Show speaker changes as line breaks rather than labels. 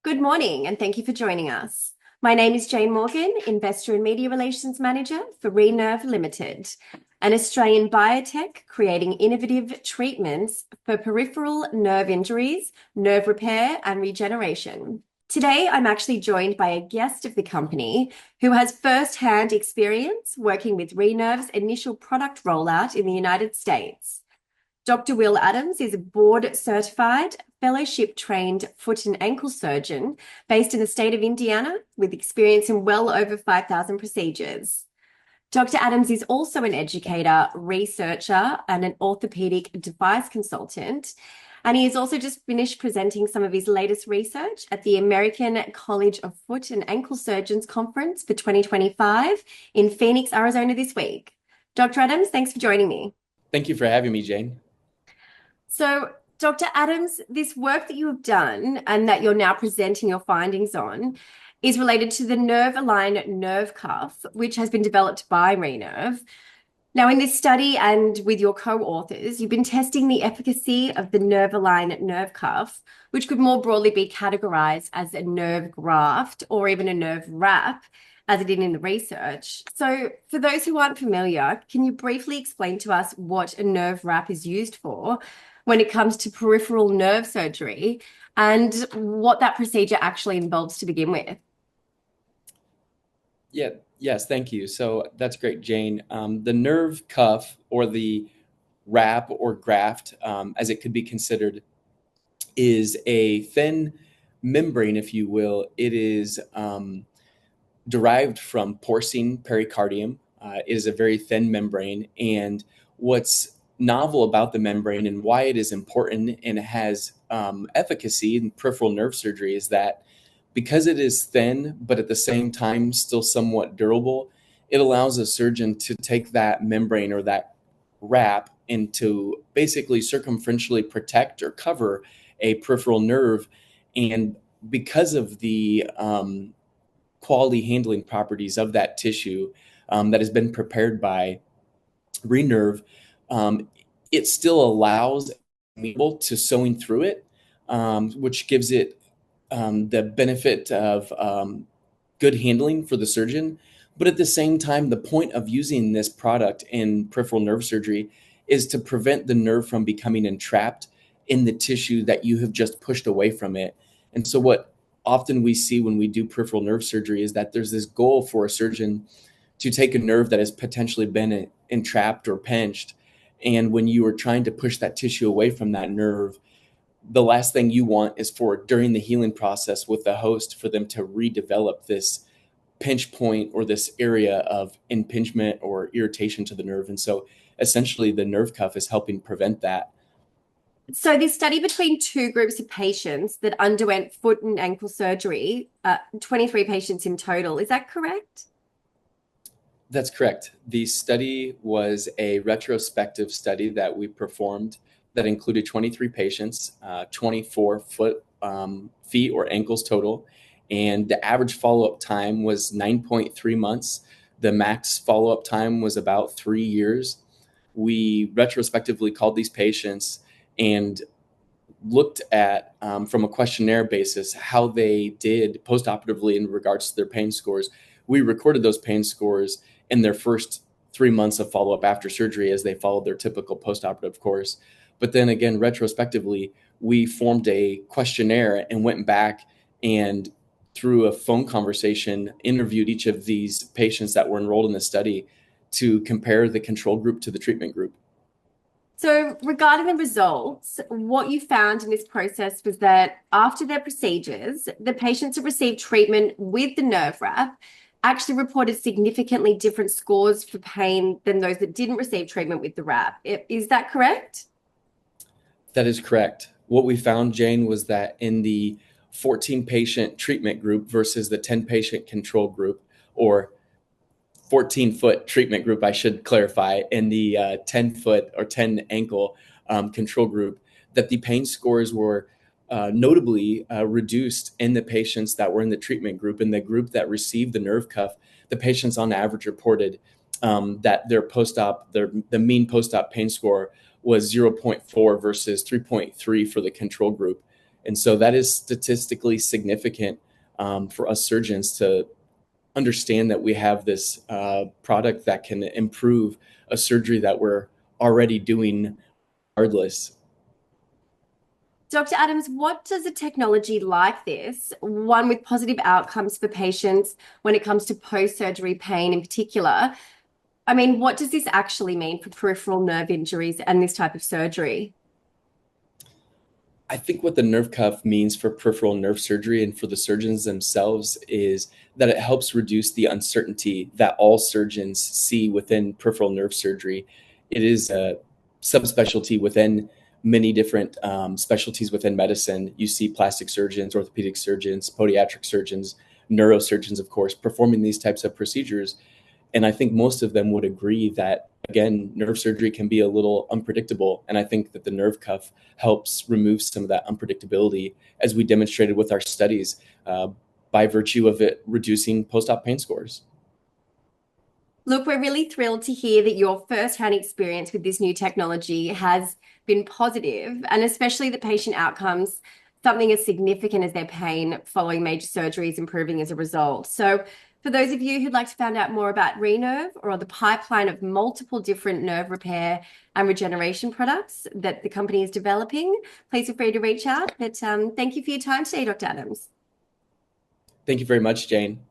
Good morning, and thank you for joining us. My name is Jane Morgan, Investor and Media Relations Manager for ReNerve Ltd, an Australian biotech creating innovative treatments for peripheral nerve injuries, nerve repair, and regeneration. Today, I'm actually joined by a guest of the company who has first-hand experience working with ReNerve's initial product rollout in the United States. Dr. Wil Adams is a board-certified, fellowship-trained foot and ankle surgeon based in the state of Indiana with experience in well over 5,000 procedures. Dr. Adams is also an educator, researcher, and an orthopaedic device consultant. And he has also just finished presenting some of his latest research at the American College of Foot and Ankle Surgeons Conference for 2025 in Phoenix, Arizona this week. Dr. Adams, thanks for joining me.
Thank you for having me, Jane.
So, Dr. Adams, this work that you have done and that you're now presenting your findings on is related to the NervAlign Nerve Cuff, which has been developed by ReNerve. Now, in this study and with your co-authors, you've been testing the efficacy of the NervAlign Nerve Cuff, which could more broadly be categorized as a nerve graft or even a nerve wrap, as it did in the research. So, for those who aren't familiar, can you briefly explain to us what a nerve wrap is used for when it comes to peripheral nerve surgery and what that procedure actually involves to begin with?
Yes, thank you. So that's great, Jane. The nerve cuff or the wrap or graft, as it could be considered, is a thin membrane, if you will. It is derived from porcine pericardium. It is a very thin membrane. And what's novel about the membrane and why it is important and it has efficacy in peripheral nerve surgery is that because it is thin, but at the same time still somewhat durable, it allows a surgeon to take that membrane or that wrap and to basically circumferentially protect or cover a peripheral nerve. And because of the quality handling properties of that tissue that has been prepared by ReNerve, it still allows able to sewing through it, which gives it the benefit of good handling for the surgeon. But at the same time, the point of using this product in peripheral nerve surgery is to prevent the nerve from becoming entrapped in the tissue that you have just pushed away from it. And so what often we see when we do peripheral nerve surgery is that there's this goal for a surgeon to take a nerve that has potentially been entrapped or pinched. And when you are trying to push that tissue away from that nerve, the last thing you want is for during the healing process with the host for them to redevelop this pinch point or this area of impingement or irritation to the nerve. And so essentially the nerve cuff is helping prevent that.
So, this study between two groups of patients that underwent foot and ankle surgery, 23 patients in total, is that correct?
That's correct. The study was a retrospective study that we performed that included 23 patients, 24 feet or ankles total. And the average follow-up time was 9.3 months. The max follow-up time was about 3 years. We retrospectively called these patients and looked at, from a questionnaire basis, how they did post-operatively in regards to their pain scores. We recorded those pain scores in their first 3 months of follow-up after surgery as they followed their typical post-operative course. But then again, retrospectively, we formed a questionnaire and went back and through a phone conversation, interviewed each of these patients that were enrolled in the study to compare the control group to the treatment group.
So, regarding the results, what you found in this process was that after their procedures, the patients who received treatment with the nerve wrap actually reported significantly different scores for pain than those that didn't receive treatment with the wrap. Is that correct?
That is correct. What we found, Jane, was that in the 14 patient treatment group versus the 10 patient control group, or 14-foot treatment group, I should clarify, in the 10-foot or 10 ankle control group, that the pain scores were notably reduced in the patients that were in the treatment group. In the group that received the nerve cuff, the patients on average reported that the mean post-op pain score was 0.4 versus 3.3 for the control group. And so that is statistically significant for us surgeons to understand that we have this product that can improve a surgery that we're already doing regardless.
Dr. Adams, what does a technology like this, one with positive outcomes for patients when it comes to post-surgery pain in particular, I mean, what does this actually mean for peripheral nerve injuries and this type of surgery?
I think what the nerve cuff means for peripheral nerve surgery and for the surgeons themselves is that it helps reduce the uncertainty that all surgeons see within peripheral nerve surgery. It is a subspecialty within many different specialties within medicine. You see plastic surgeons, orthopedic surgeons, podiatric surgeons, neurosurgeons, of course, performing these types of procedures. And I think most of them would agree that, again, nerve surgery can be a little unpredictable. And I think that the nerve cuff helps remove some of that unpredictability, as we demonstrated with our studies, by virtue of it reducing post-op pain scores.
Look, we're really thrilled to hear that your first-hand experience with this new technology has been positive, and especially the patient outcomes, something as significant as their pain following major surgeries improving as a result. So for those of you who'd like to find out more about ReNerve or the pipeline of multiple different nerve repair and regeneration products that the company is developing, please feel free to reach out. But thank you for your time today, Dr. Adams.
Thank you very much, Jane.